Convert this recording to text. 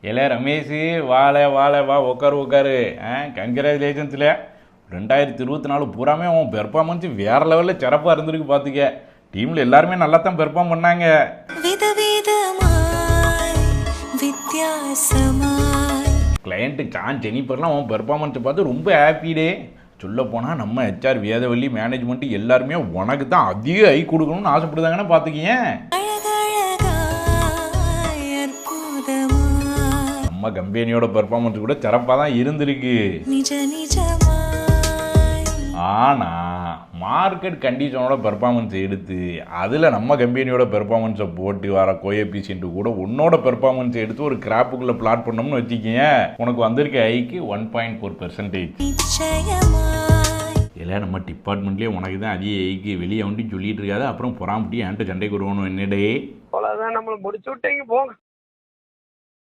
ஏலே ரமேஷ், வா உட்காரு. கங்க்ராச்சுலேஷன்ஸ்ல 2024 பூராமே உன் பெர்ஃபார்மன்ஸ் வேற லெவலில் சிறப்பாக இருந்திருக்கு. பார்த்துக்க, டீமில் எல்லாருமே நல்லா தான் பெர்ஃபார்ம் பண்ணாங்க. கிளையண்ட்டு ஜான் ஜெனிஃபர்லாம் உன் பெர்ஃபார்மன்ஸை பார்த்து ரொம்ப ஹாப்பிடே. சொல்ல போனால் நம்ம ஹெச்ஆர் வேதவள்ளி மேனேஜ்மெண்ட்டு எல்லாருமே உனக்கு தான் அதிக ஐ கொடுக்கணும்னு ஆசைப்படுதாங்கன்னு பார்த்துக்கிங்க. நம்ம கம்பெனியோட பெர்ஃபார்மன்ஸ் கூட சிறப்பாக தான் இருந்திருக்கு. ஆனால் மார்க்கெட் கண்டிஷனோட பெர்ஃபார்மன்ஸ் எடுத்து அதில் நம்ம கம்பெனியோட பெர்ஃபார்மன்ஸை போட்டு வர கோஎஃபிஷியன்ட்டு கூட உன்னோட பெர்ஃபார்மன்ஸை எடுத்து ஒரு கிராப்புக்குள்ளே பிளாட் பண்ணோம்னு வச்சுக்கிங்க, உனக்கு வந்திருக்க ஐக்கு 1.4%. இல்லை, நம்ம டிபார்ட்மெண்ட்லேயே உனக்கு தான் அதிக ஐக்கு வெளியே வந்துட்டு சொல்லிட்டு இருக்காது. அப்புறம் பொறாமட்டி என்கிட்ட சண்டைக்கு வருவானு என்னடே. அவ்வளோதான், நம்மளை முடிச்சு விட்டீங்க போங்க.